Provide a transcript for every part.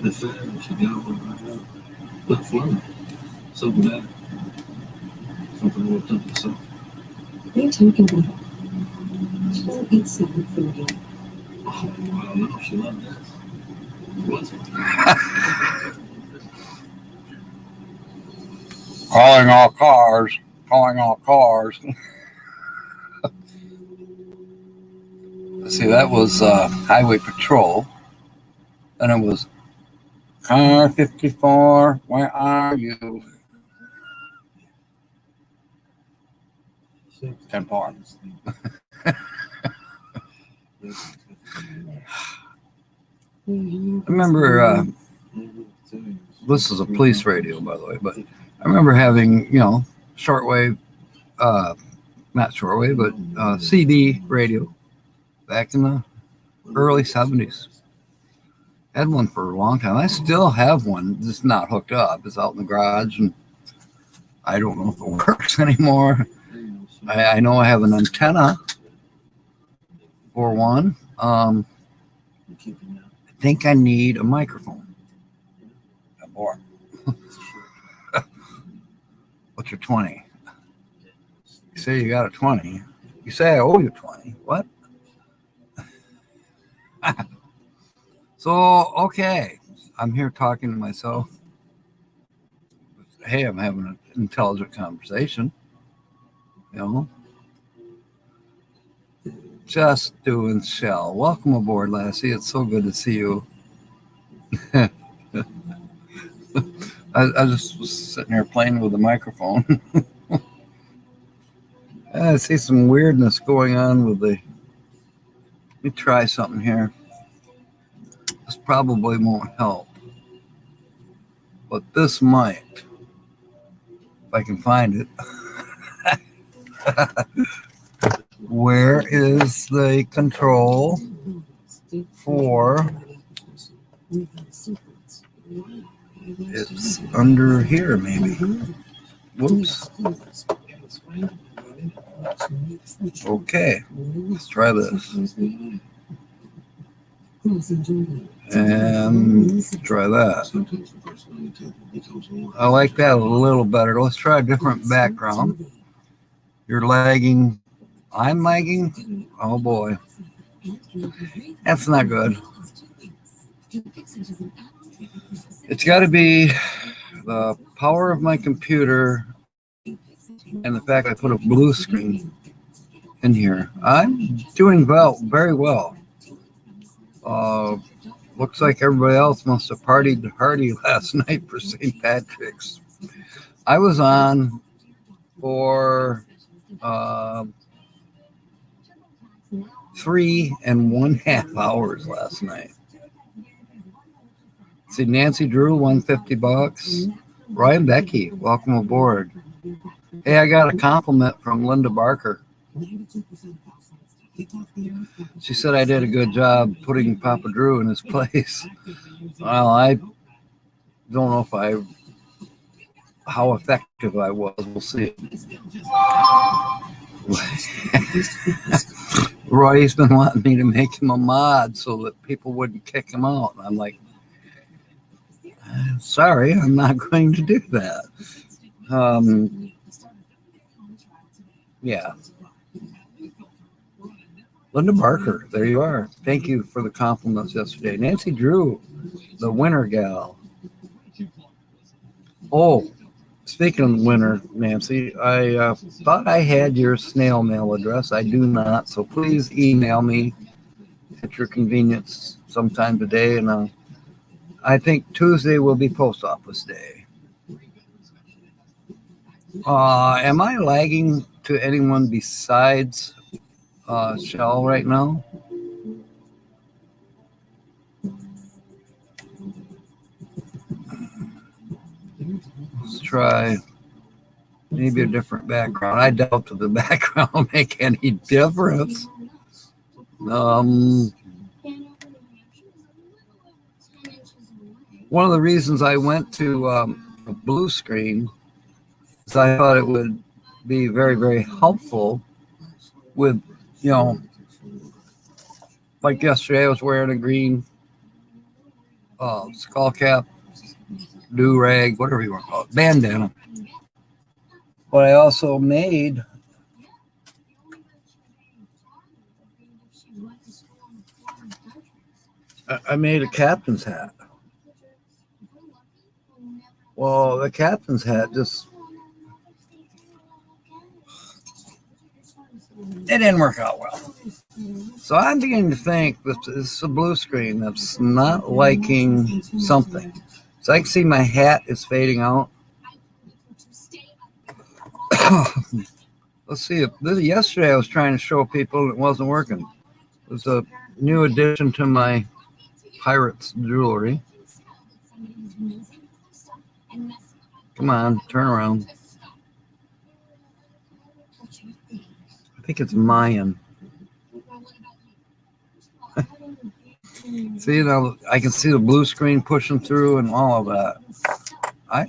The fan, she got one right now. Look for me. So bad. Something worked up myself. What are you talking about? She doesn't eat seafood food yet. Oh, I don't know. She loved this. What's it? Calling all cars. Calling all cars. See, that was Highway Patrol. And it was Car 54, where are you? 10-4. I remember, this is a police radio, by the way, but I remember having, shortwave, not shortwave, but CD radio back in the early 70s. Had one for a long time. I still have one, just not hooked up. It's out in the garage, and I don't know if it works anymore. I know I have an antenna for one. I think I need a microphone. More. What's your 20? You say you got a 20. You say I owe you 20. What? So, okay. I'm here talking to myself. Hey, I'm having an intelligent conversation. Just doing shell. Welcome aboard, Lassie. It's so good to see you. I just was sitting here playing with the microphone. I see some weirdness going on with the... Let me try something here. This probably won't help. But this might. If I can find it. Where is the control for... It's under here, maybe. Whoops. Okay, let's try this. And try that. I like that a little better. Let's try a different background. You're lagging. I'm lagging? Oh boy. That's not good. It's got to be the power of my computer and the fact I put a blue screen in here. I'm doing well, very well. Looks like everybody else must have partied hardy last night for St. Patrick's. I was on for 3.5 hours last night. See, Nancy Drew won $50. Ryan Becky, welcome aboard. Hey, I got a compliment from Linda Barker. She said I did a good job putting Papa Drew in his place. Well, I don't know how effective I was. We'll see. Roy's been wanting me to make him a mod so that people wouldn't kick him out. And I'm like, sorry, I'm not going to do that. Yeah. Linda Barker, there you are. Thank you for the compliments yesterday. Nancy Drew, the winner gal. Oh, speaking of the winner, Nancy, I thought I had your snail mail address. I do not, so please email me at your convenience sometime today. And I think Tuesday will be post office day. Am I lagging to anyone besides Shell right now? Let's try maybe a different background. I doubt that the background will make any difference. One of the reasons I went to a blue screen is I thought it would be very, very helpful with, like yesterday I was wearing a green skull cap, do rag, whatever you want to call it, bandana. But I also made I made a captain's hat. Well, the captain's hat just it didn't work out well. So I'm beginning to think that this is a blue screen that's not liking something. So I can see my hat is fading out. Let's see. Yesterday I was trying to show people and it wasn't working. It was a new addition to my Pirates jewelry. Come on, turn around. I think it's Mayan. See, now I can see the blue screen pushing through and all of that.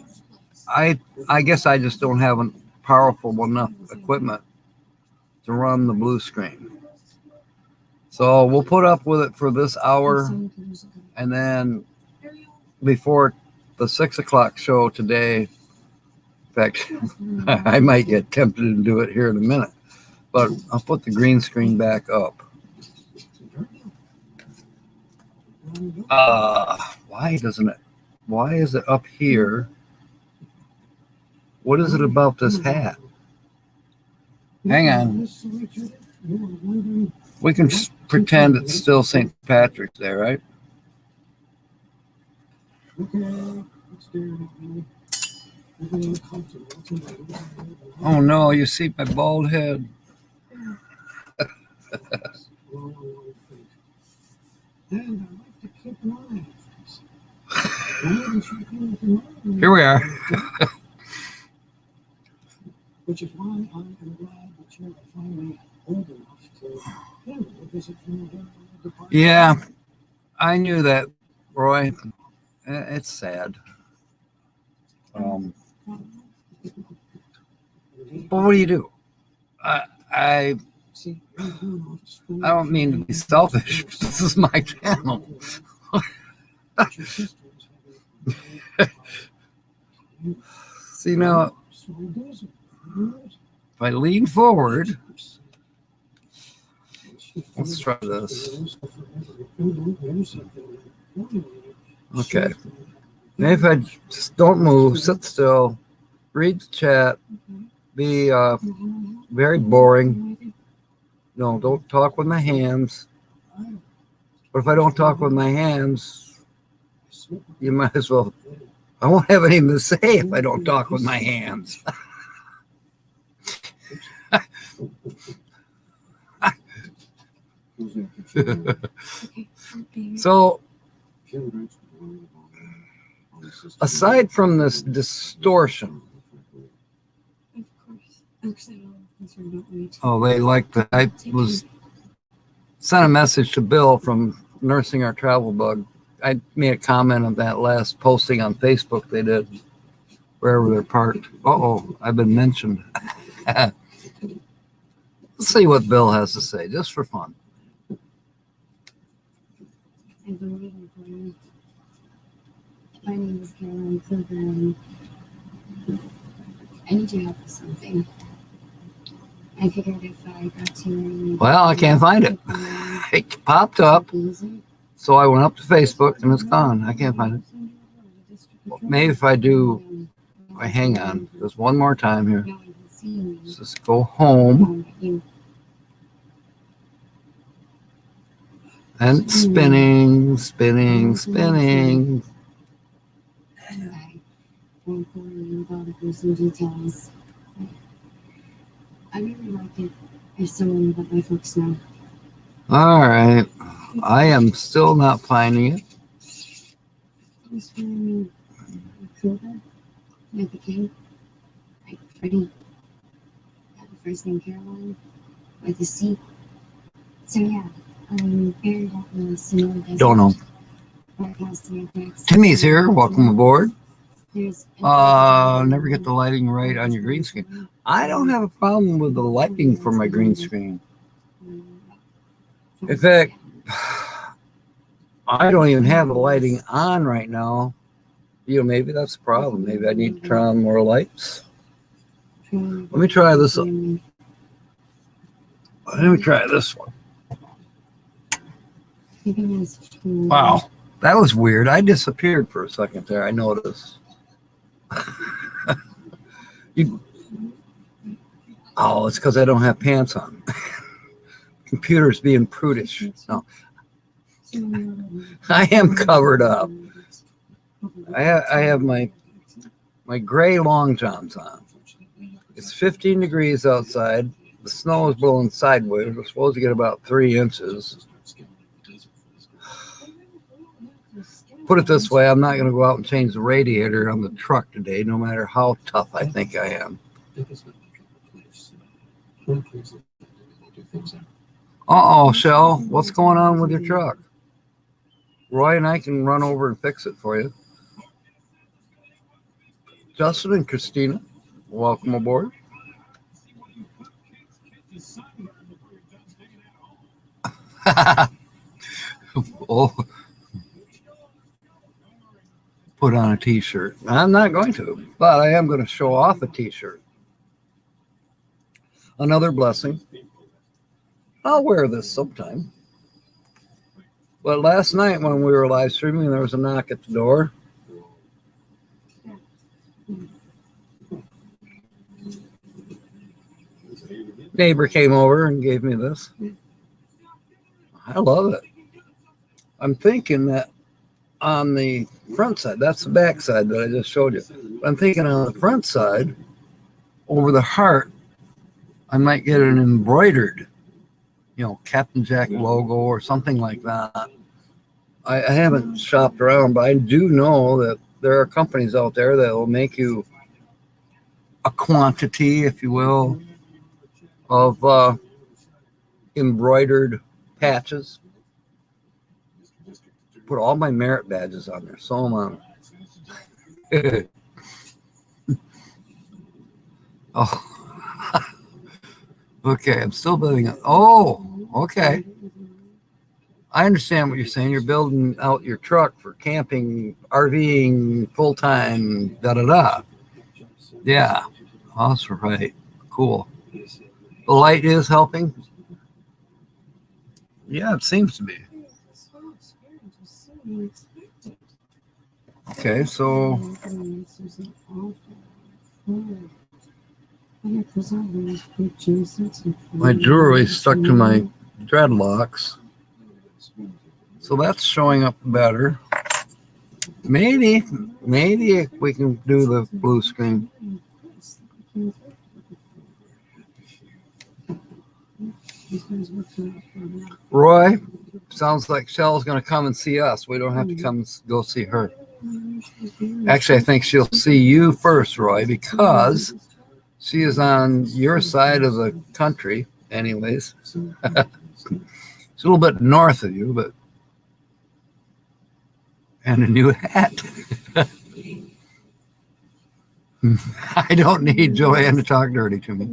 I guess I just don't have a powerful enough equipment to run the blue screen. So we'll put up with it for this hour, and then before the 6 o'clock show today, in fact, I might get tempted to do it here in a minute, but I'll put the green screen back up. Why is it up here? What is it about this hat? Hang on. We can pretend it's still St. Patrick's Day, right? Oh no, you see my bald head. Here we are. Which is why I am glad that you're finally old enough to visit from the department. Yeah, I knew that, Roy. It's sad. But what do you do? I don't mean to be selfish. This is my channel. See, now, if I lean forward, let's try this. Okay. Maybe if I just don't move, sit still, read the chat, be very boring. No, don't talk with my hands. But if I don't talk with my hands, you might as well. I won't have anything to say if I don't talk with my hands. So, aside from this distortion, they like that. I sent a message to Bill from Nursing Our Travel Bug. I made a comment on that last posting on Facebook they did, wherever they're parked. I've been mentioned. Let's see what Bill has to say, just for fun. I've been waiting for you. My name is Caroline Kluger, and I need your help with something. I figured if I got to you... Well, I can't find it. It popped up, so I went up to Facebook, and it's gone. I can't find it. Well, maybe if I do... hang on. Just one more time here. Let's just go home. And spinning. Some details. I really like it if someone that my folks know. All right. I am still not finding it. I was feeling Kluger, like the king, like Freddie. Got the first name Caroline, with a C. So yeah, very happy to Don't know. Timmy's here. Welcome aboard. Never get the lighting right on your green screen. I don't have a problem with the lighting for my green screen. In fact, I don't even have the lighting on right now. You know, maybe that's the problem. Maybe I need to turn on more lights. Let me try this. Let me try this one. Wow, that was weird. I disappeared for a second there. I noticed. Oh, it's because I don't have pants on. Computer's being prudish. No, I am covered up. I have my gray long johns on. It's 15 degrees outside. The snow is blowing sideways. We're supposed to get about 3 inches. Put it this way, I'm not going to go out and change the radiator on the truck today, no matter how tough I think I am. Uh-oh, Shell, what's going on with your truck? Roy and I can run over and fix it for you. Justin and Christina, welcome aboard. Oh, put on a t-shirt. I'm not going to, but I am going to show off a t-shirt. Another blessing. I'll wear this sometime. But last night when we were live streaming, there was a knock at the door. Neighbor came over and gave me this. I love it. I'm thinking that on the front side, that's the back side that I just showed you. I'm thinking on the front side, over the heart, I might get an embroidered, Captain Jack logo or something like that. I haven't shopped around, but I do know that there are companies out there that will make you a quantity, if you will, of embroidered patches. Put all my merit badges on there. So I'm on. Oh. Okay, I'm still building it. Oh, okay. I understand what you're saying. You're building out your truck for camping, RVing, full-time, da-da-da. Yeah, that's right. Cool. The light is helping? Yeah, it seems to be. Okay, so my jewelry stuck to my dreadlocks. So that's showing up better. Maybe we can do the blue screen. Roy, sounds like Shell's going to come and see us. We don't have to come go see her. Actually, I think she'll see you first, Roy, because she is on your side of the country anyways. It's a little bit north of you, but and a new hat. I don't need Joanne to talk dirty to me.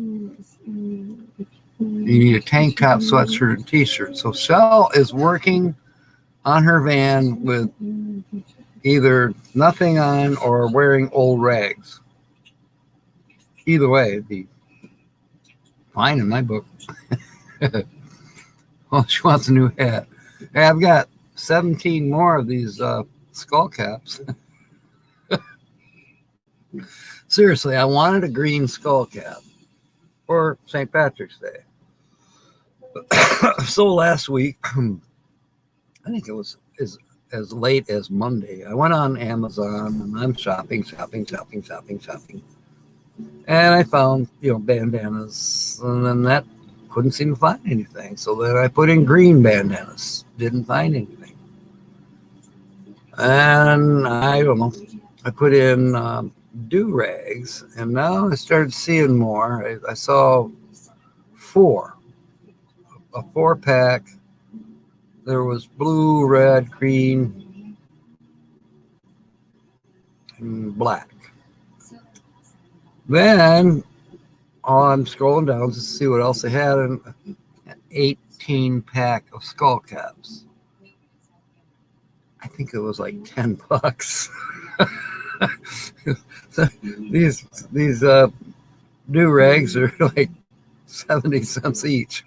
You need a tank top, sweatshirt, and t-shirt. So Shell is working on her van with either nothing on or wearing old rags. Either way, it'd be fine in my book. Well, she wants a new hat. Hey, I've got 17 more of these skull caps. Seriously, I wanted a green skull cap for St. Patrick's Day. So last week, I think it was as late as Monday, I went on Amazon and I'm shopping. And I found, bandanas, and then that couldn't seem to find anything. So then I put in green bandanas, didn't find anything. And I don't know, I put in do-rags, and now I started seeing more. I saw a 4-pack. There was blue, red, green, and black. Then I'm scrolling down to see what else they had, an 18-pack of skull caps. think it was like $10. these do rags are like 70 cents each.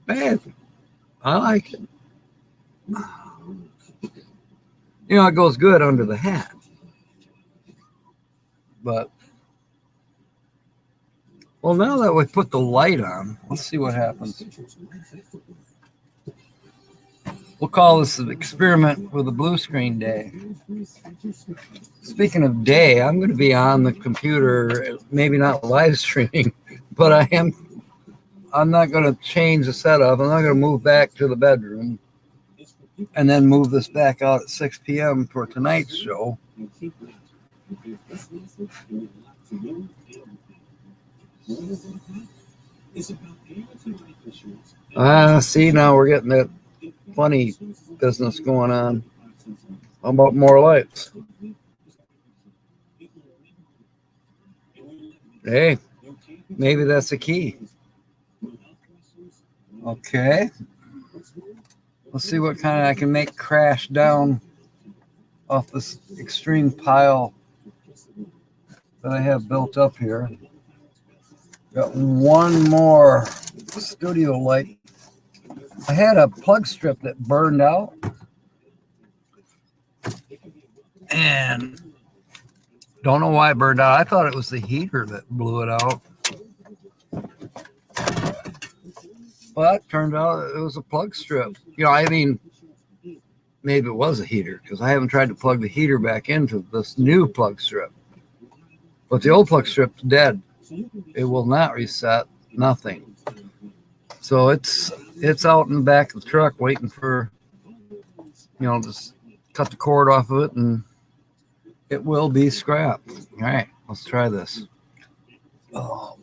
Man, I like it. You know, it goes good under the hat. But, well, now that we put the light on, let's see what happens. We'll call this an experiment with a blue screen day. Speaking of day, I'm going to be on the computer, maybe not live streaming, but I'm not going to change the setup. I'm not going to move back to the bedroom and then move this back out at 6 p.m. for tonight's show. See, now we're getting that funny business going on. How about more lights? Hey, maybe that's the key. Okay. Let's see what kind I can make crash down off this extreme pile that I have built up here. Got one more studio light. I had a plug strip that burned out, and don't know why it burned out. I thought it was the heater that blew it out, but turned out it was a plug strip. You know, I mean, maybe it was a heater because I haven't tried to plug the heater back into this new plug strip. But the old plug strip's dead. It will not reset, nothing. So it's out in the back of the truck waiting for, just cut the cord off of it and it will be scrapped. All right, let's try this. Oh.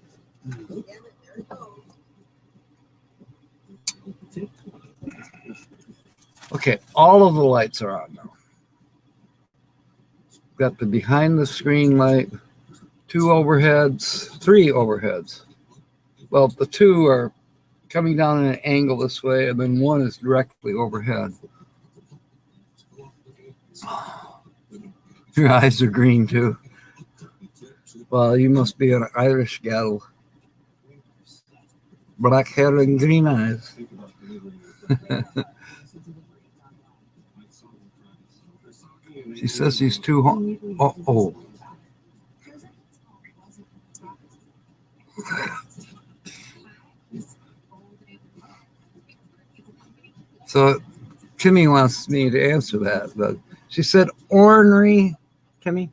Okay, all of the lights are on now. Got the behind the screen light, 2 overheads, 3 overheads. Well, the 2 are coming down at an angle this way, and then 1 is directly overhead. Your eyes are green too. Well, you must be an Irish gal. Black hair and green eyes. She says he's too hot. Oh. So Timmy wants me to answer that, but she said ornery, Timmy.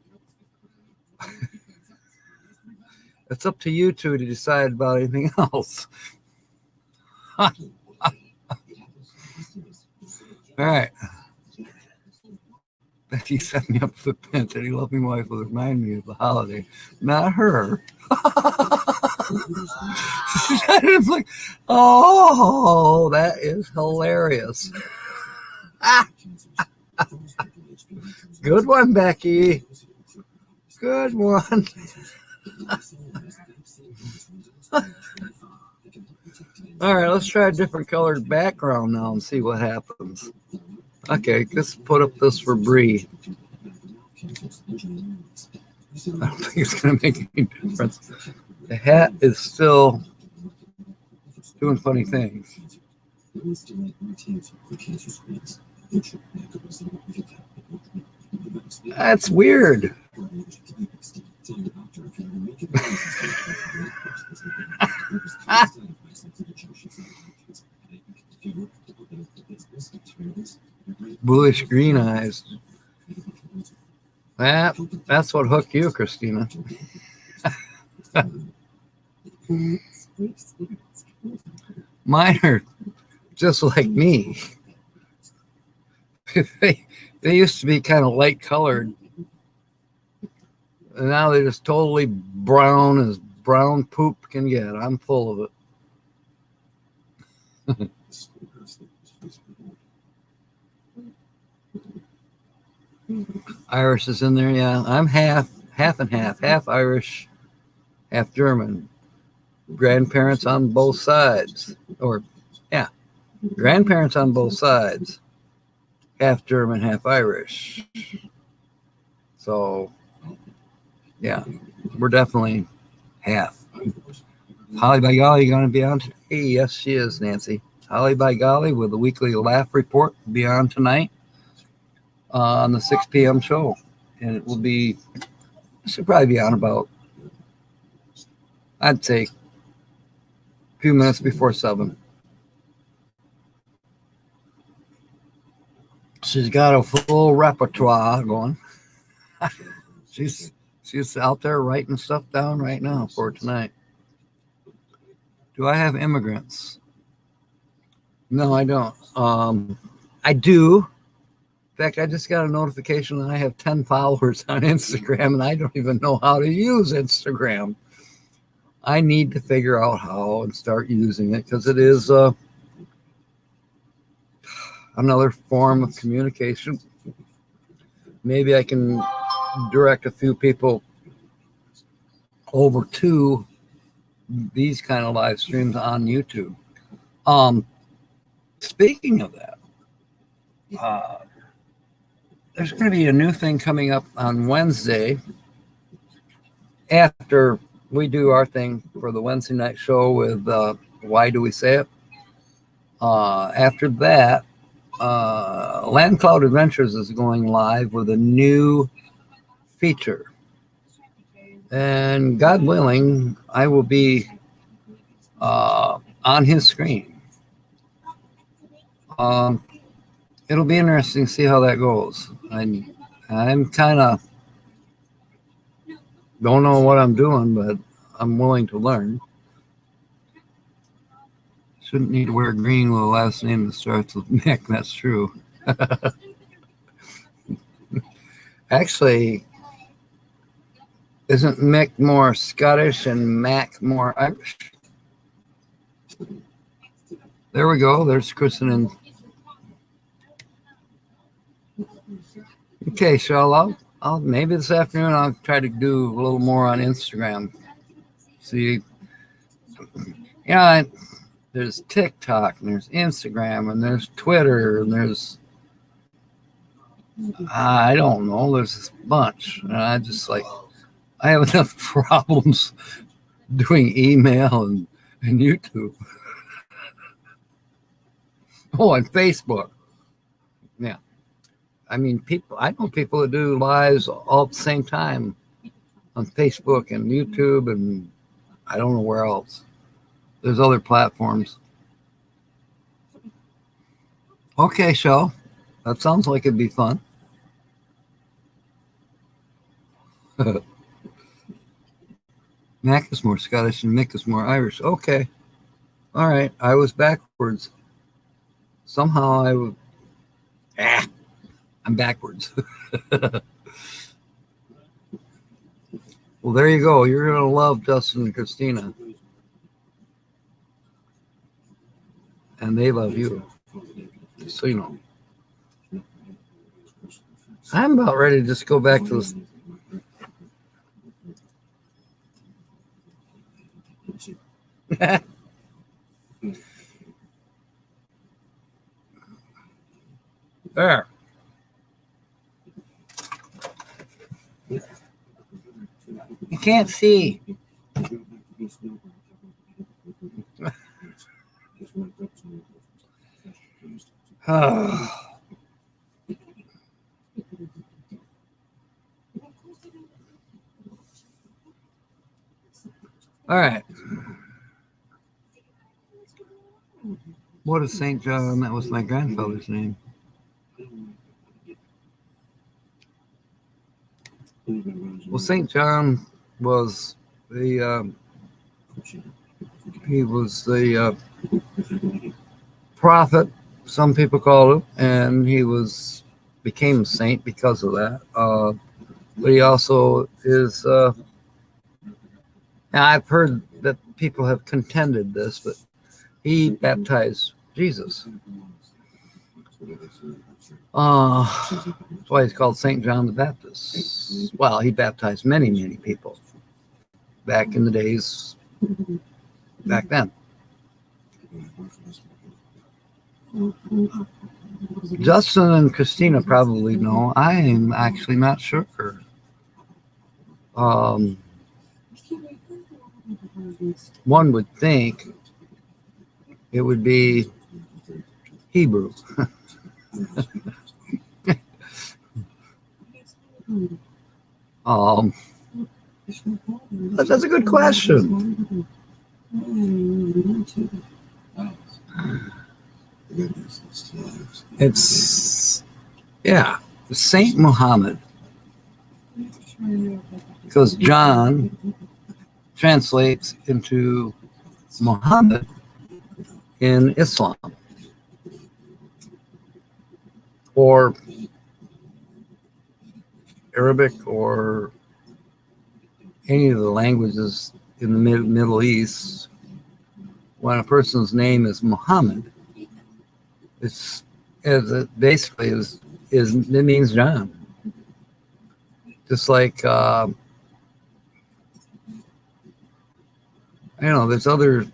It's up to you two to decide about anything else. All right. Becky set me up for the pinch. Any loving wife will remind me of the holiday. Not her. It's like, oh, that is hilarious. Good one, Becky. Good one. All right, let's try a different colored background now and see what happens. Okay, let's put up this for Bree. I don't think it's going to make any difference. The hat is still doing funny things. That's weird. Bluish green eyes. That's what hooked you, Christina. Mine are just like me. They used to be kind of light colored. And now they're just totally brown as brown poop can get. I'm full of it. Irish is in there, yeah. I'm half and half Irish, half German. Grandparents on both sides. Or, yeah, grandparents on both sides, half German, half Irish. So, yeah, we're definitely half. Holly by golly, going to be on today? Yes, she is, Nancy. Holly by golly with the weekly laugh report will be on tonight on the 6 p.m. show. And it will be, it should probably be on about, I'd say, a few minutes before 7. She's got a full repertoire going. She's out there writing stuff down right now for tonight. Do I have immigrants? No, I don't. I do. In fact, I just got a notification that I have 10 followers on Instagram, and I don't even know how to use Instagram. I need to figure out how and start using it because it is another form of communication. Maybe I can direct a few people over to these kind of live streams on YouTube. Speaking of that, there's going to be a new thing coming up on Wednesday after we do our thing for the Wednesday night show with Why Do We Say It? After that, Land Cloud Adventures is going live with a new feature. And God willing, I will be on his screen. It'll be interesting to see how that goes. I'm kind of don't know what I'm doing, but I'm willing to learn. Shouldn't need to wear green with a last name that starts with Mick. That's true. Actually, isn't Mick more Scottish and Mac more Irish? There we go. There's Kristen and okay, so I'll maybe this afternoon I'll try to do a little more on Instagram. See, yeah, there's TikTok and there's Instagram and there's Twitter and there's I don't know, there's this bunch. And I just like I have enough problems doing email and YouTube. Oh, and Facebook. Yeah. I mean, I know people that do lives all at the same time on Facebook and YouTube, and I don't know where else. There's other platforms. Okay, show. That sounds like it'd be fun. Mac is more Scottish and Mick is more Irish. Okay. All right. I was backwards. Somehow I would. I'm backwards. Well, there you go. You're going to love Justin and Christina. And they love you. So, you know. I'm about ready to just go back to this. There. You can't see. All right. What is St. John? That was my grandfather's name. Well, St. John was the he was the prophet, some people call him, and he became a saint because of that. But he also is. Now I've heard that people have contended this, but he baptized Jesus. That's why he's called St. John the Baptist. Well, he baptized many, many people back in the days, back then. Justin and Christina probably know. I am actually not sure. One would think it would be Hebrew. That's a good question. It's, yeah, Saint Muhammad. Because John translates into Muhammad in Islam. Or Arabic or any of the languages in the Middle East. When a person's name is Muhammad, it means John. Just like there's other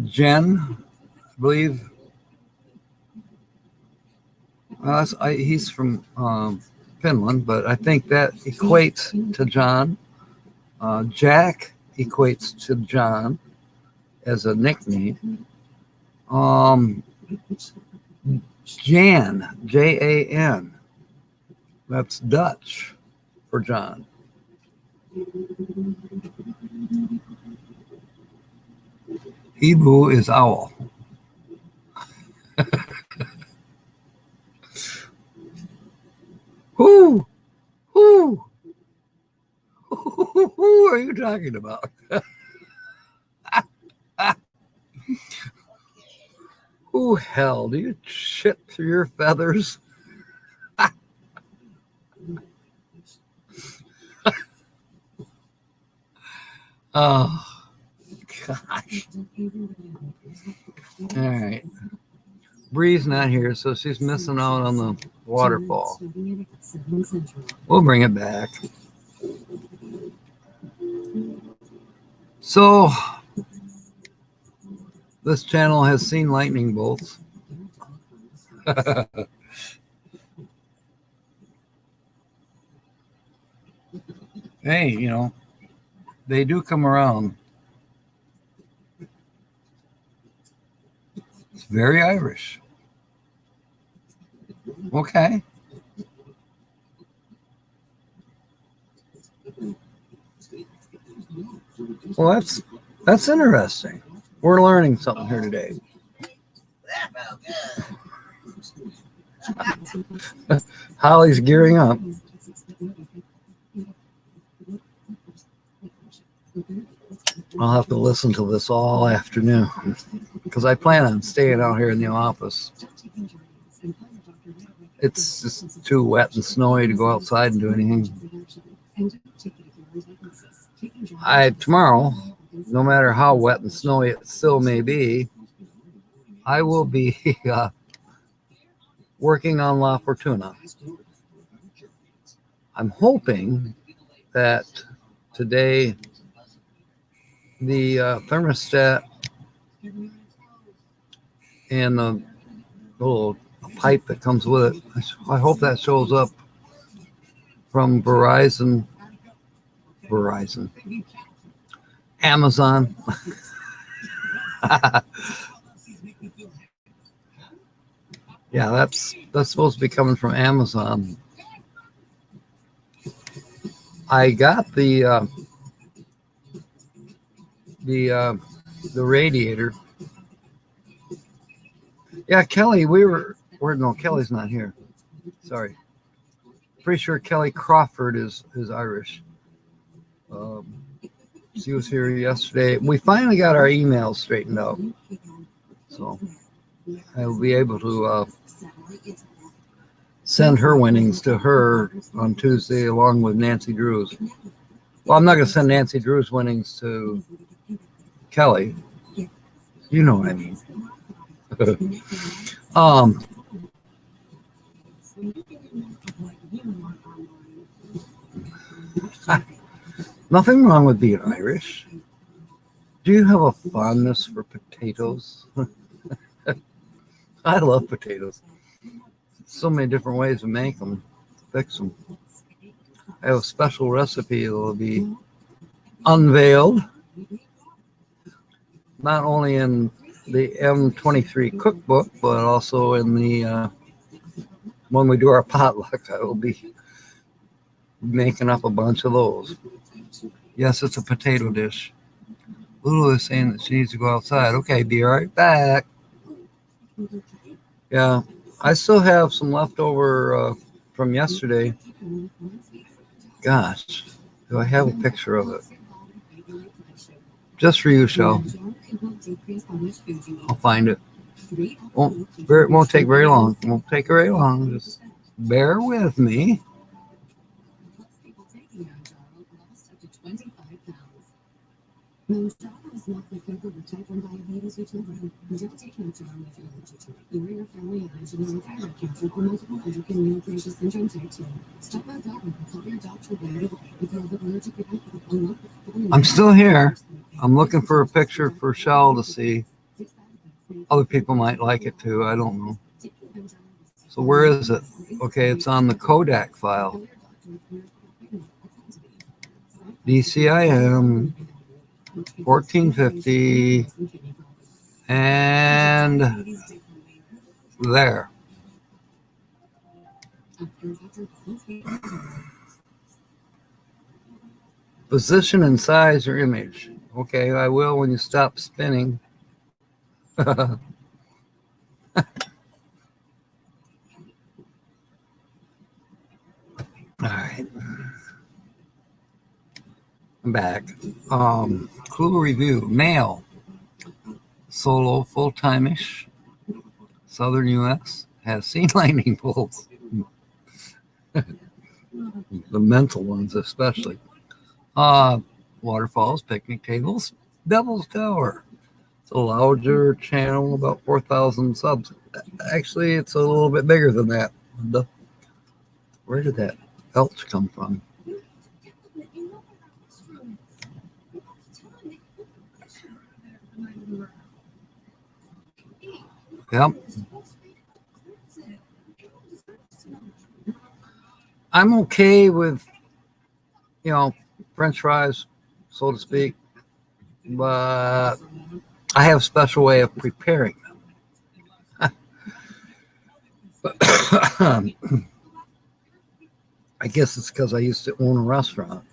Jen, I believe. He's from Finland, but I think that equates to John. Jack equates to John as a nickname. Jan, Jan, that's Dutch for John. Hebrew is owl. Who are you talking about? Who hell? Do you shit through your feathers? Oh, gosh. All right. Bree's not here, so she's missing out on the waterfall. We'll bring it back. So, this channel has seen lightning bolts. Hey, they do come around. It's very Irish. Okay. Well, that's interesting. We're learning something here today. Holly's gearing up. I'll have to listen to this all afternoon because I plan on staying out here in the office. It's just too wet and snowy to go outside and do anything. Tomorrow, no matter how wet and snowy it still may be, I will be working on La Fortuna. I'm hoping that today the thermostat and the little pipe that comes with it, I hope that shows up from Amazon. Yeah, that's supposed to be coming from Amazon. I got the radiator. Yeah, Kelly, no, Kelly's not here. Sorry. Pretty sure Kelly Crawford is Irish. She was here yesterday. We finally got our emails straightened out. So I'll be able to send her winnings to her on Tuesday along with Nancy Drew's. Well, I'm not going to send Nancy Drew's winnings to Kelly. You know what I mean. Nothing wrong with being Irish. Do you have a fondness for potatoes? I love potatoes. So many different ways to make them, fix them. I have a special recipe that will be unveiled, not only in the M23 cookbook, but also in the when we do our potluck. I will be making up a bunch of those. Yes, it's a potato dish. Lulu is saying that she needs to go outside. Okay, be right back. Yeah, I still have some leftover from yesterday. Gosh, do I have a picture of it? Just for you, Shell. I'll find it. It won't take very long. It won't take very long. Just bear with me. I'm still here. I'm looking for a picture for Shell to see. Other people might like it too. I don't know. So where is it? Okay, it's on the Kodak file. DCIM 1450 and there. Position and size your image. Okay, I will when you stop spinning. All right. I'm back. Clue review. Male. Solo, full-time-ish. Southern U.S. Has seen lightning bolts. The mental ones especially. Waterfalls, picnic tables, Devil's Tower. It's a larger channel, about 4,000 subs. Actually, it's a little bit bigger than that. Where did that belch come from? Yep. I'm okay with, French fries, so to speak, but I have a special way of preparing them. I guess it's because I used to own a restaurant.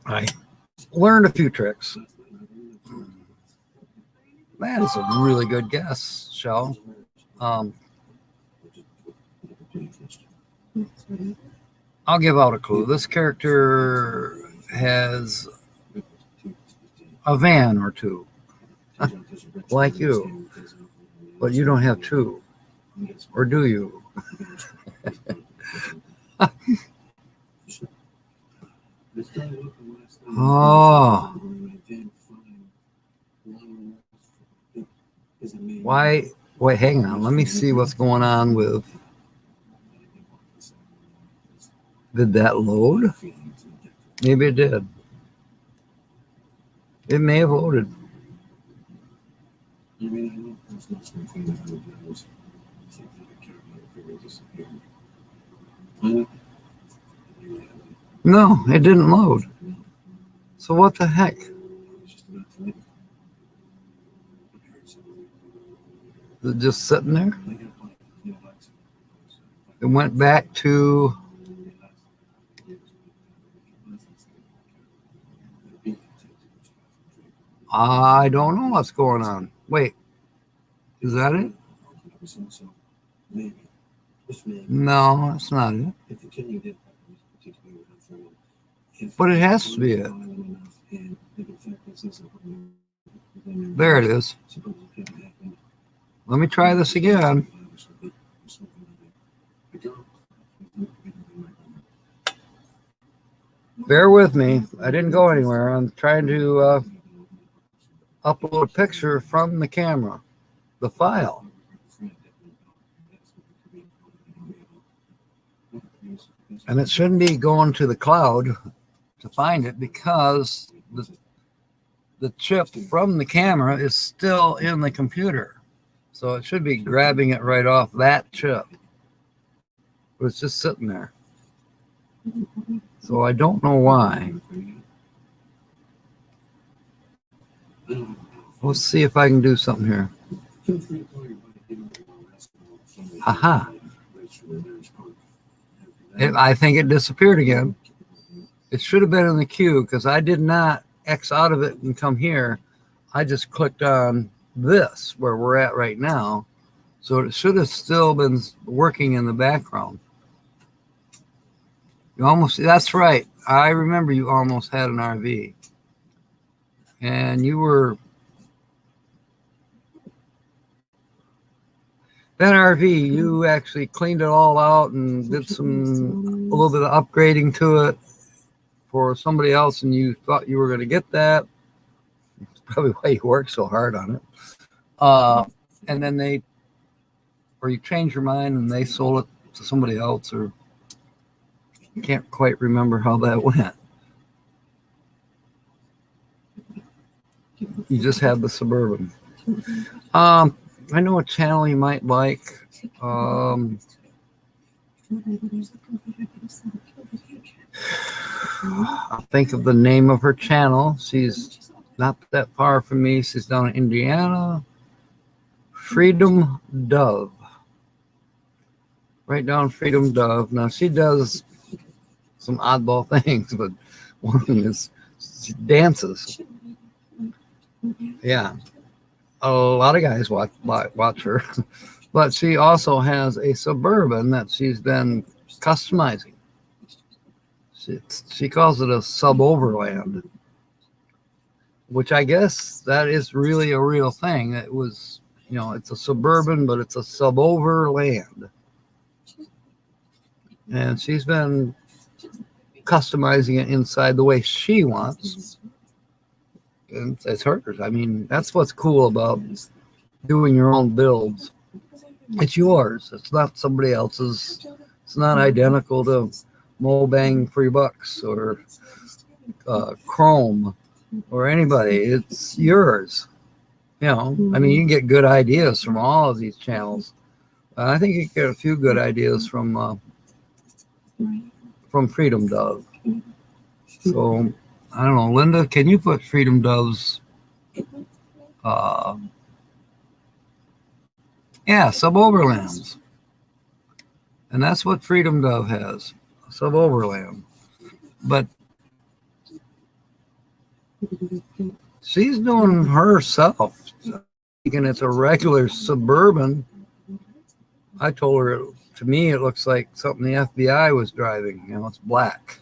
I learned a few tricks. That is a really good guess, Shell. I'll give out a clue. This character has a van or two, like you, but you don't have two, or do you? Oh. Why? Wait, hang on. Let me see what's going on with. Did that load? Maybe it did. It may have loaded. No, it didn't load. So what the heck? Is it just sitting there? It went back to. I don't know what's going on. Wait, is that it? No, that's not it. But it has to be it. There it is. Let me try this again. Bear with me. I didn't go anywhere. I'm trying to upload a picture from the camera, the file. And it shouldn't be going to the cloud to find it because the chip from the camera is still in the computer. So it should be grabbing it right off that chip. But it's just sitting there. So I don't know why. Let's see if I can do something here. Haha. I think it disappeared again. It should have been in the queue because I did not X out of it and come here. I just clicked on this where we're at right now. So it should have still been working in the background. You almost, that's right. I remember you almost had an RV. And you were, that RV, you actually cleaned it all out and did a little bit of upgrading to it for somebody else, and you thought you were going to get that. That's probably why you worked so hard on it. And then or you changed your mind and they sold it to somebody else, or can't quite remember how that went. You just had the Suburban. I know a channel you might like. I'll think of the name of her channel. She's not that far from me. She's down in Indiana. Freedom Dove. Right down Freedom Dove. Now she does some oddball things, but one of them is she dances. Yeah. A lot of guys watch her. But she also has a Suburban that she's been customizing. She calls it a sub-overland, which I guess that is really a real thing. It was, it's a Suburban, but it's a sub-overland. And she's been customizing it inside the way she wants. And it's hers. I mean, that's what's cool about doing your own builds. It's yours. It's not somebody else's. It's not identical to Mobang $3 or Chrome or anybody. It's yours. I mean, you can get good ideas from all of these channels. I think you can get a few good ideas from Freedom Dove. So, I don't know, Linda, can you put Freedom Dove's, sub-overlands. And that's what Freedom Dove has, a sub-overland. But she's doing herself, thinking it's a regular Suburban. I told her, to me, it looks like something the FBI was driving. It's black.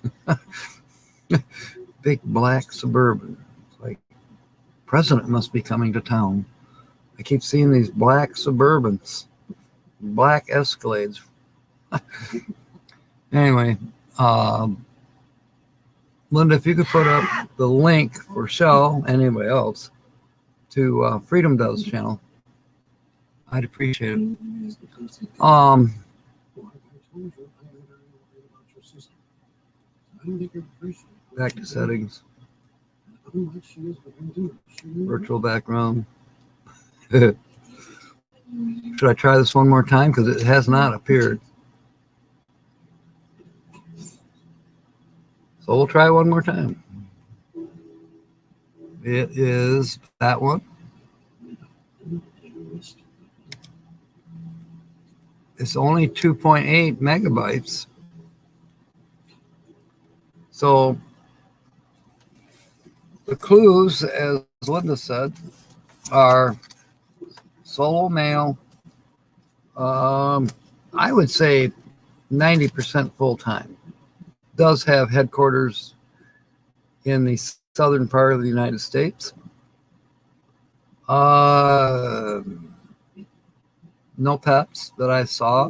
Big black Suburban. It's like, president must be coming to town. I keep seeing these black Suburbans, black Escalades. Anyway, Linda, if you could put up the link for Shell, anybody else, to Freedom Dove's channel, I'd appreciate it. Back to settings. Virtual background. Should I try this one more time? Because it has not appeared. So we'll try one more time. It is that one. It's only 2.8 megabytes. So the clues, as Linda said, are solo male. I would say 90% full-time. Does have headquarters in the southern part of the United States. No pets that I saw.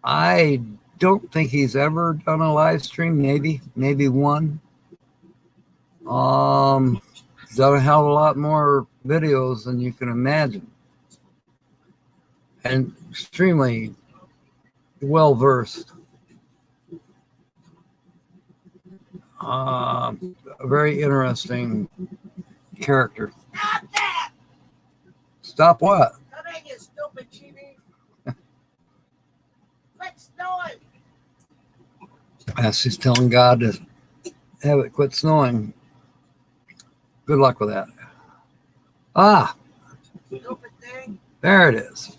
I don't think he's ever done a live stream. Maybe one. He's done a hell of a lot more videos than you can imagine, and extremely well versed. A very interesting character. Stop that! Stop what? Come in, you stupid TV. Quit snowing. As she's telling God to have it quit snowing. Good luck with that. Ah, Stupid thing. there it is.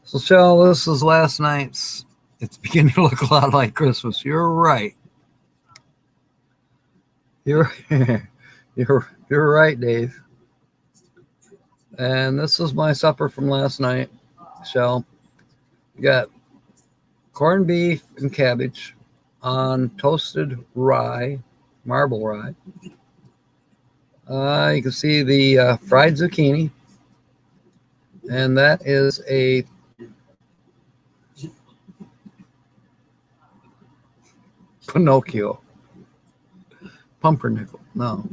So, Shell, this is last night's. It's beginning to look a lot like Christmas. You're right. You're you're right, Dave. And this is my supper from last night, Shell. Got corned beef and cabbage on toasted rye, marble rye. You can see the fried zucchini, and that is a Pinocchio, pumpernickel, no,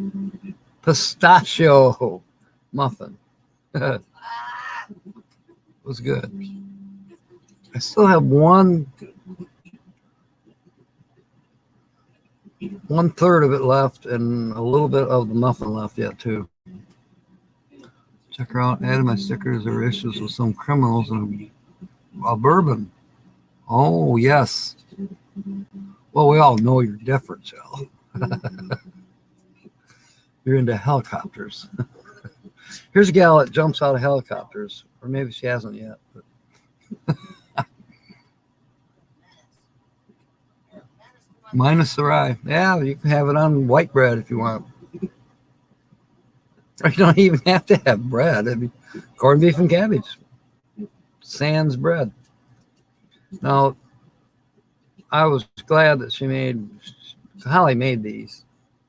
pistachio muffin. It was good. I still have one third of it left and a little bit of the muffin left yet too. Check her out. Added my stickers. There were issues with some criminals and a bourbon. Oh yes. Well, we all know you're different, Joe. You're into helicopters. Here's a gal that jumps out of helicopters, or maybe she hasn't yet. But minus the rye. Yeah, you can have it on white bread if you want. You don't even have to have bread. I mean, corned beef and cabbage. Sans bread. Now, I was glad that Holly made these,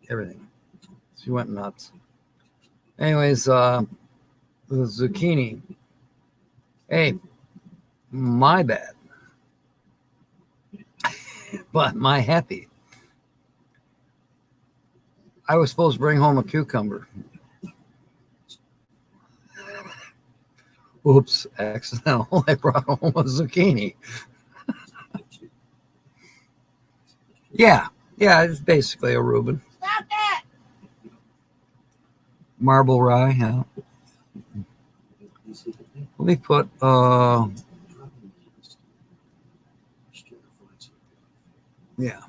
everything. She went nuts. Anyways, the zucchini. Hey, my bad. But my happy. I was supposed to bring home a cucumber. Oops, accidental. I brought home a zucchini. Yeah, it's basically a Reuben. Stop that! Marble rye, yeah. Let me put yeah.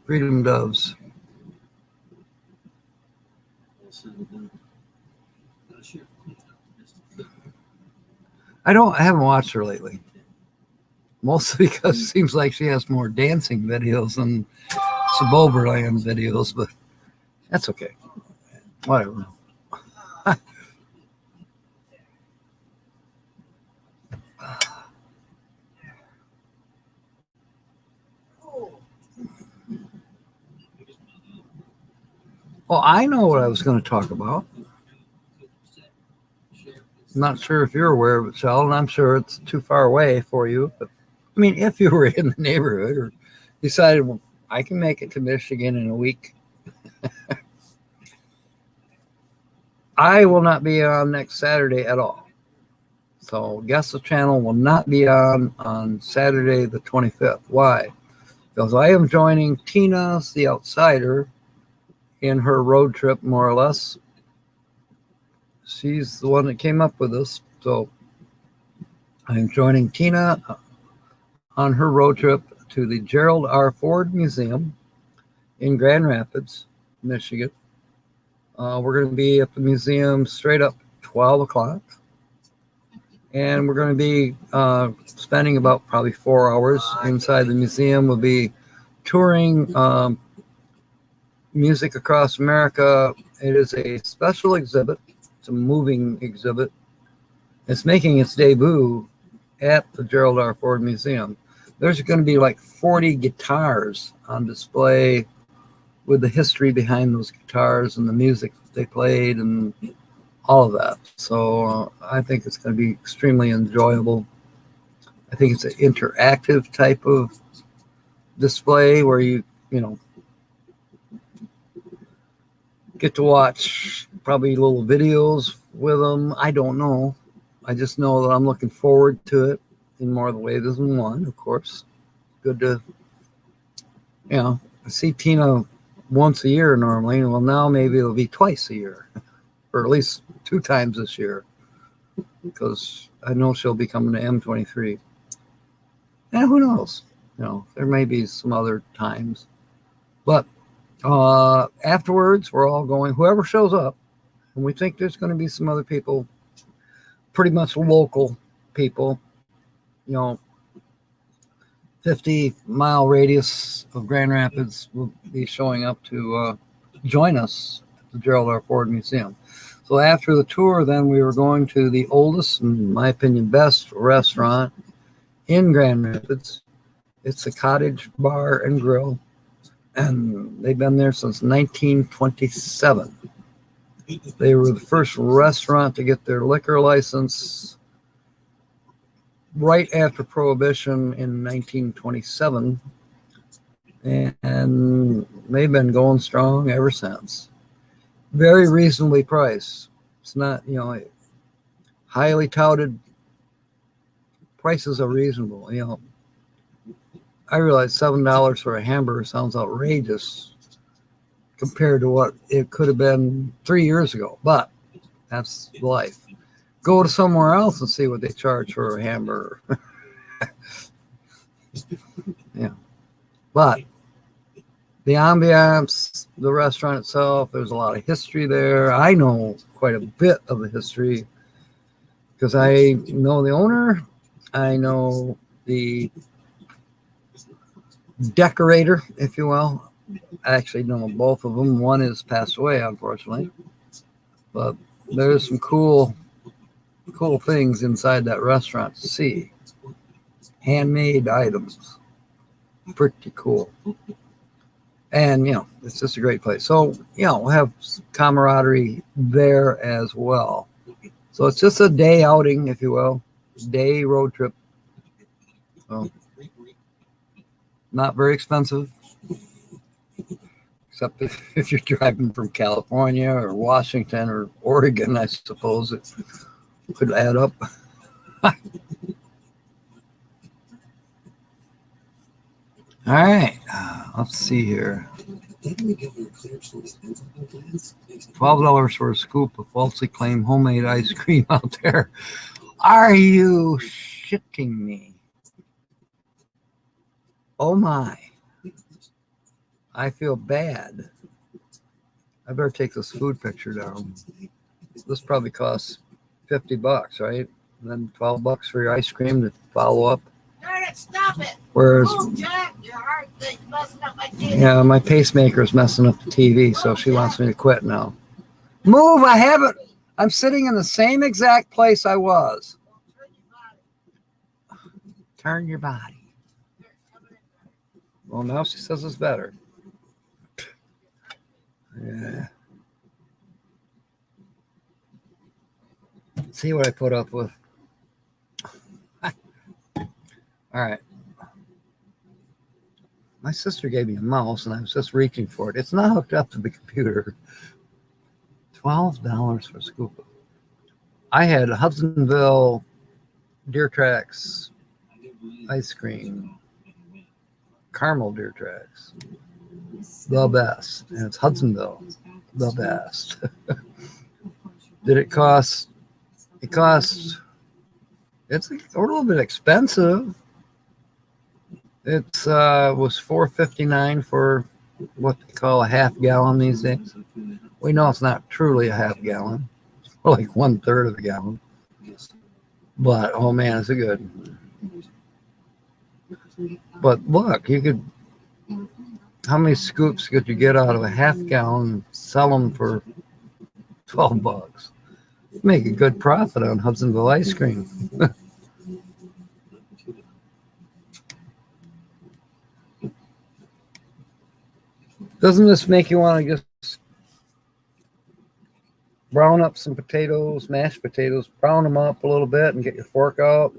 Freedom Doves. I haven't watched her lately. Mostly because it seems like she has more dancing videos than Suboberland videos, but that's okay. Whatever. Well, I know what I was going to talk about. I'm not sure if you're aware of it, Sheldon. I'm sure it's too far away for you. But I mean, if you were in the neighborhood or decided, well, I can make it to Michigan in a week. I will not be on next Saturday at all. So guess the channel will not be on Saturday the 25th. Why? Because I am joining Tina's The Outsider in her road trip, more or less. She's the one that came up with this. So I'm joining Tina on her road trip to the Gerald R. Ford Museum in Grand Rapids, Michigan. We're going to be at the museum straight up 12 o'clock. And we're going to be spending about probably 4 hours inside the museum. We'll be touring Music Across America. It is a special exhibit. It's a moving exhibit. It's making its debut at the Gerald R. Ford Museum. There's going to be like 40 guitars on display with the history behind those guitars and the music they played and all of that. So I think it's going to be extremely enjoyable. I think it's an interactive type of display where you get to watch probably little videos with them. I don't know. I just know that I'm looking forward to it in more ways than one, of course. Good to, see Tina once a year normally. Well, now maybe it'll be twice a year, or at least 2 times this year, because I know she'll be coming to M23. And who knows? There may be some other times. But afterwards, we're all going, whoever shows up, and we think there's going to be some other people, pretty much local people, 50-mile radius of Grand Rapids will be showing up to join us at the Gerald R. Ford Museum. So after the tour, then we were going to the oldest, in my opinion, best restaurant in Grand Rapids. It's a Cottage Bar and Grill, and they've been there since 1927. They were the first restaurant to get their liquor license right after Prohibition in 1927, and they've been going strong ever since. Very reasonably priced. It's not, highly touted. Prices are reasonable. I realize $7 for a hamburger sounds outrageous compared to what it could have been 3 years ago, but that's life. Go to somewhere else and see what they charge for a hamburger. Yeah. But the ambiance, the restaurant itself, there's a lot of history there. I know quite a bit of the history because I know the owner. I know the decorator, if you will. I actually know both of them. One has passed away, unfortunately. But there's some cool things inside that restaurant to see. Handmade items. Pretty cool. And, it's just a great place. So, we'll have camaraderie there as well. So it's just a day outing, if you will. Day road trip. So, not very expensive. Except if you're driving from California or Washington or Oregon, I suppose it could add up. All right, let's see here. $12 for a scoop of falsely claimed homemade ice cream out there. Are you shitting me? Oh my. I feel bad. I better take this food picture down. This probably costs $50, right? And then $12 for your ice cream to follow up. Darn it, stop it. Whereas, Oh, Jack, your heart thing's messing up my TV. yeah, my pacemaker's messing up the TV, so she wants me to quit now. Move, I haven't. I'm sitting in the same exact place I was. Turn your body. Well, now she says it's better. Yeah. See what I put up with. All right. My sister gave me a mouse, and I was just reaching for it. It's not hooked up to the computer. $12 for a scoop. I had Hudsonville Deer Tracks ice cream, caramel Deer Tracks, the best, and it's Hudsonville, the best. Did it cost? It cost. It's a little bit expensive. It was $4.59 for what they call a half gallon these days. We know it's not truly a half gallon, or like 1/3 of a gallon. But oh man, is it good! But look, you could. How many scoops could you get out of a half gallon? Sell them for $12. Make a good profit on Hudsonville ice cream. Doesn't this make you want to just brown up some potatoes, mashed potatoes, brown them up a little bit and get your fork out?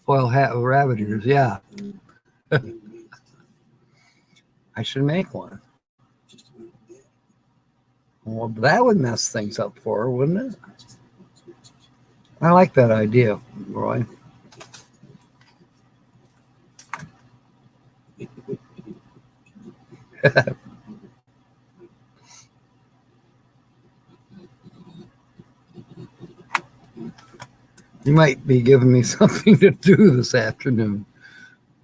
Foil hat with rabbit ears, yeah. I should make one. Just about dead. Well, that would mess things up for her, wouldn't it? I like that idea, Roy. You might be giving me something to do this afternoon,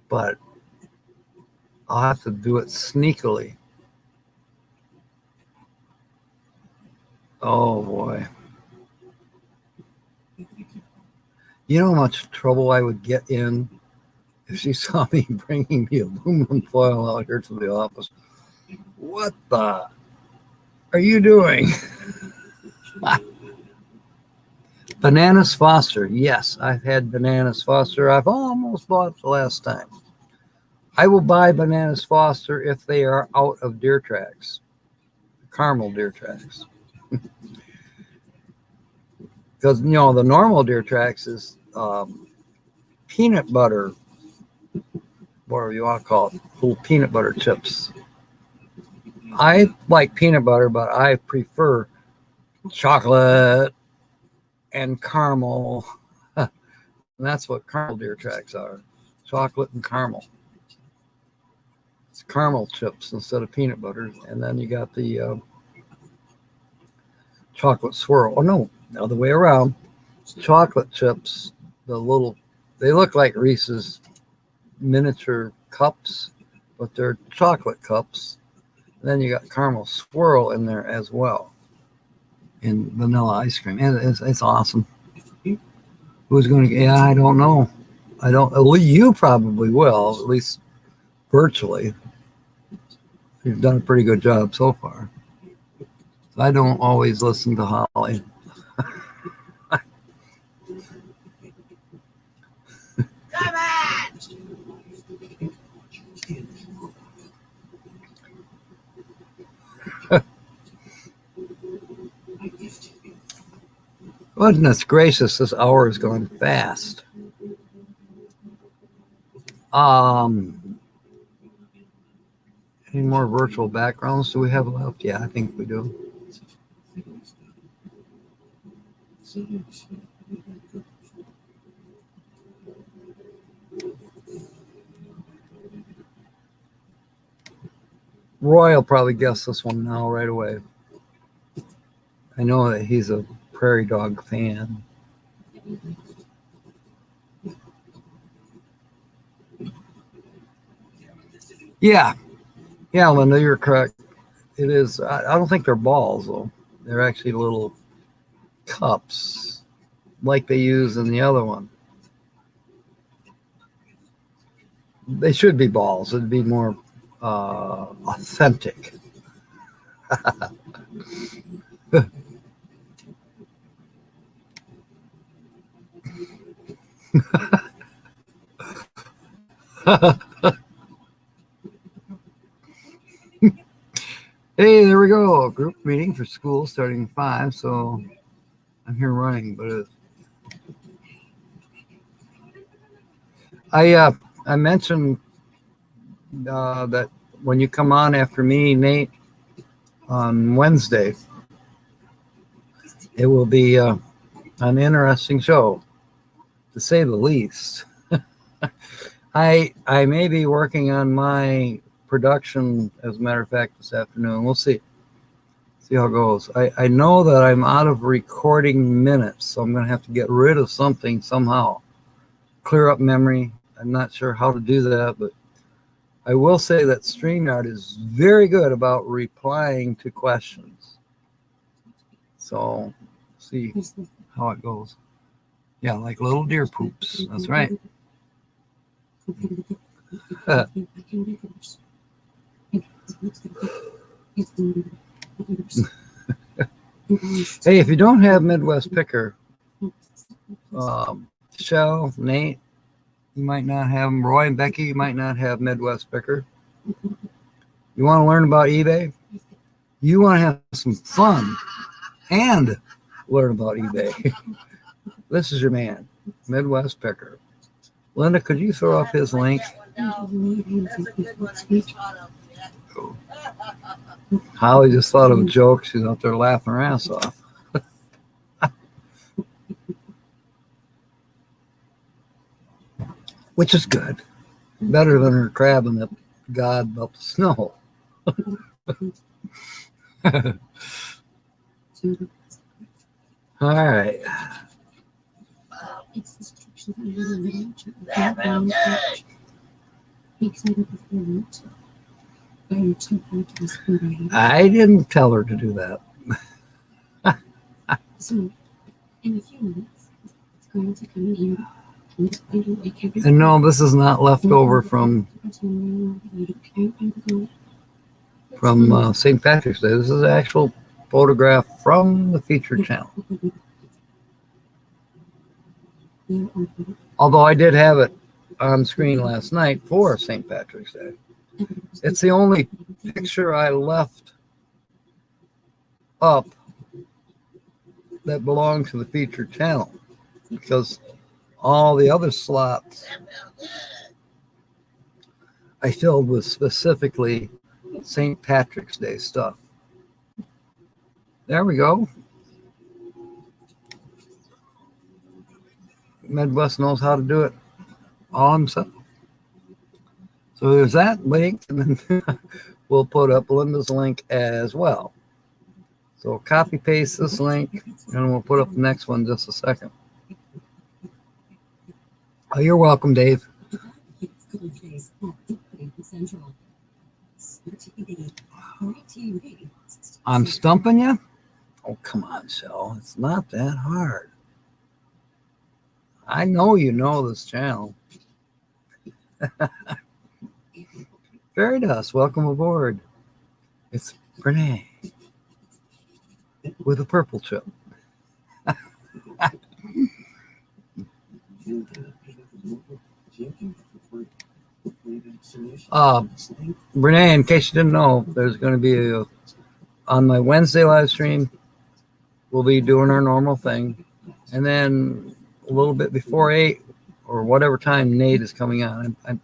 but I'll have to do it sneakily. Oh boy. You know how much trouble I would get in if she saw me bringing the aluminum foil out here to the office. What the are you doing? Bananas Foster. Yes, I've had Bananas Foster. I've almost bought it the last time. I will buy Bananas Foster if they are out of deer tracks. Caramel deer tracks. Because, you know, the normal deer tracks is peanut butter, whatever you want to call it, little peanut butter chips. I like peanut butter, but I prefer chocolate and caramel. And that's what caramel deer tracks are. Chocolate and caramel. It's caramel chips instead of peanut butter. And then you got the chocolate swirl. Oh, no, the other way around. Chocolate chips, the little, they look like Reese's miniature cups, but they're chocolate cups. And then you got caramel swirl in there as well. In vanilla ice cream. And it's awesome. Who's going to, yeah, I don't know. I don't, you probably will, at least virtually. You've done a pretty good job so far. I don't always listen to Holly. Come on! Goodness gracious, this hour is going fast. Any more virtual backgrounds do we have left? Yeah, I think we do. Roy will probably guess this one now right away. I know that he's a prairie dog fan. Yeah, Linda, you're correct. It is. I don't think they're balls though. They're actually little cups, like they use in the other one. They should be balls. It'd be more authentic. Hey, there we go. Group meeting for school starting at 5. So I'm here running, but I mentioned that when you come on after me, Nate, on Wednesday, it will be an interesting show, to say the least. I may be working on my production, as a matter of fact, this afternoon. We'll see how it goes. I know that I'm out of recording minutes, so I'm going to have to get rid of something somehow, clear up memory. I'm not sure how to do that, but I will say that StreamYard is very good about replying to questions. So see how it goes. Yeah, like little deer poops. That's right. Hey, if you don't have Midwest Picker, Shell, Nate, you might not have them. Roy and Becky, you might not have Midwest Picker. You want to learn about eBay? You want to have some fun and learn about eBay. This is your man, Midwest Picker. Linda, could you throw up his link? Holly just thought of a joke. She's out there laughing her ass off. Which is good. Better than her crabbing at God about the snow. All right. It's instructions on how to literature. Be excited before it. By your two podcasts combined. I didn't tell her to do that. So, in a few minutes, it's going to come in here. And no, this is not leftover from St. Patrick's Day. This is an actual photograph from the featured channel. Although I did have it on screen last night for St. Patrick's Day. It's the only picture I left up that belonged to the featured channel, because all the other slots I filled with specifically St. Patrick's Day stuff. There we go. Midwest knows how to do it all himself. So there's that link, and then we'll put up Linda's link as well. So copy paste this link, and we'll put up the next one in just a second. Oh, you're welcome, Dave. I'm stumping you? Oh, come on, Shell. It's not that hard. I know you know this channel. Fairy Dust, welcome aboard. It's Renee with a purple chip. Renee, in case you didn't know, there's going to be on my Wednesday live stream, we'll be doing our normal thing. And then a little bit before 8 or whatever time Nate is coming on, I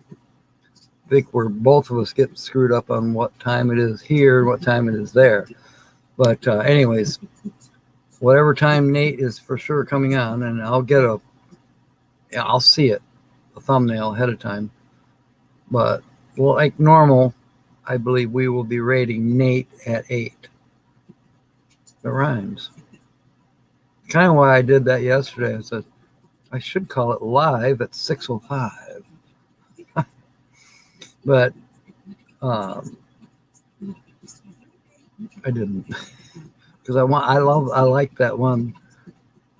think we're both of us get screwed up on what time it is here and what time it is there. But anyways, whatever time Nate is for sure coming on, and I'll see it, a thumbnail ahead of time. But well, like normal, I believe we will be rating Nate at 8. It rhymes. Kind of why I did that yesterday. I said I should call it live at 6:05. But I didn't, because I like that one.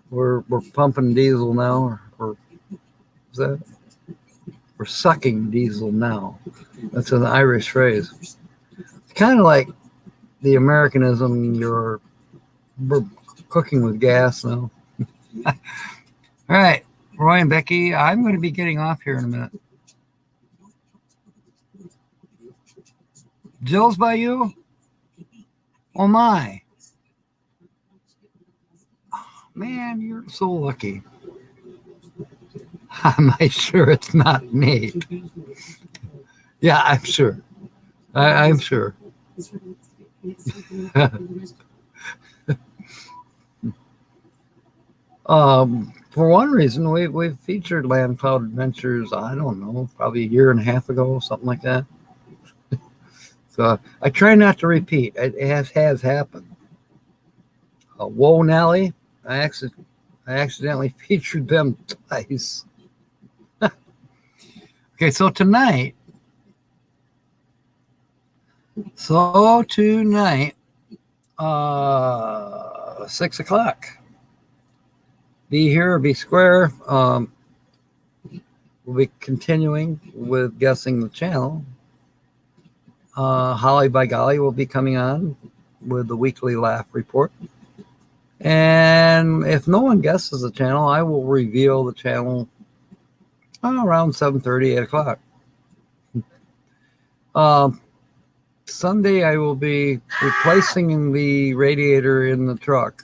We're pumping diesel now, or is that? We're sucking diesel now. That's an Irish phrase. It's kind of like the Americanism. We're cooking with gas now. All right, Roy and Becky, I'm going to be getting off here in a minute. Jill's by you? Oh my. Oh, man, you're so lucky. Am I sure it's not Nate? Yeah, I'm sure. I'm sure. For one reason, we've featured Land Cloud Adventures, I don't know, probably a year and a half ago, something like that. So I try not to repeat. It has happened. Whoa, Nally, I accidentally featured them twice. Okay, so tonight, 6 o'clock. Be here or be square. We'll be continuing with guessing the channel. Holly by Golly will be coming on with the weekly laugh report. And if no one guesses the channel, I will reveal the channel around 7:30, 8 o'clock. Sunday, I will be replacing the radiator in the truck.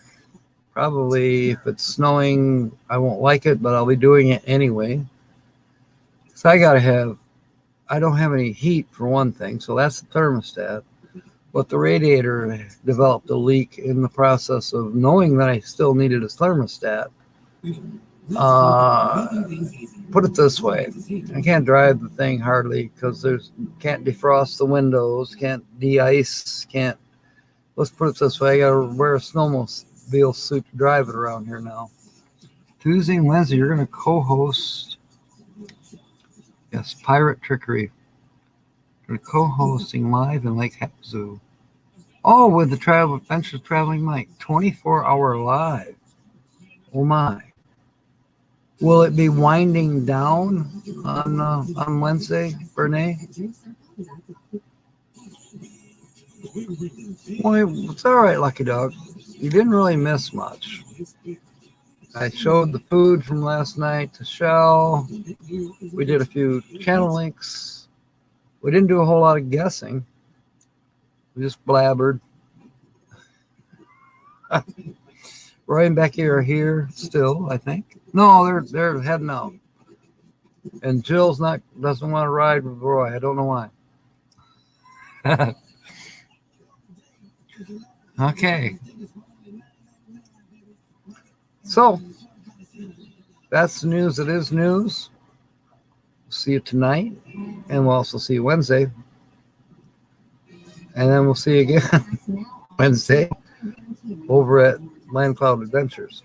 Probably if it's snowing, I won't like it, but I'll be doing it anyway. So I got to have I don't have any heat for one thing, so that's the thermostat. But the radiator developed a leak in the process of knowing that I still needed a thermostat. Put it this way, I can't drive the thing hardly because can't defrost the windows, can't de-ice, can't. Let's put it this way, I gotta wear a snowmobile suit to drive it around here now. Tuesday and Wednesday, you're gonna co-host. Yes, Pirate Trickery. You're co-hosting live in Lake Zoo. Oh, with the Travel Adventures Traveling Mike, 24-hour live. Oh my. Will it be winding down on Wednesday, Renee? Well, it's all right, Lucky Dog. You didn't really miss much. I showed the food from last night to Shell. We did a few channel links. We didn't do a whole lot of guessing. We just blabbered. Roy and Becky are here still, I think. No, they're heading out. And Jill's doesn't want to ride with Roy. I don't know why. Okay. So that's the news that is news. See you tonight, and we'll also see you Wednesday. And then we'll see you again Wednesday over at Land Cloud Adventures.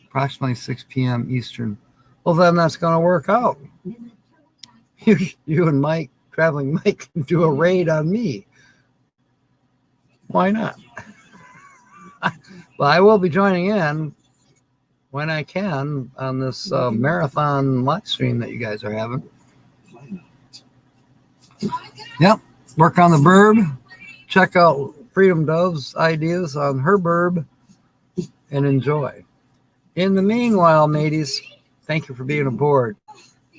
Approximately 6 p.m. Eastern. Well, then that's going to work out. You and Mike, Traveling Mike, can do a raid on me. Why not? Well, I will be joining in when I can on this marathon live stream that you guys are having. Yep. Work on the burb. Check out Freedom Dove's ideas on her burb and enjoy. In the meanwhile, mateys, thank you for being aboard.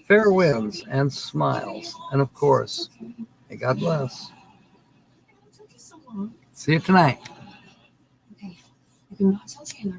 Fair winds and smiles. And of course, may God bless. See you tonight. Okay. I do not tell Taylor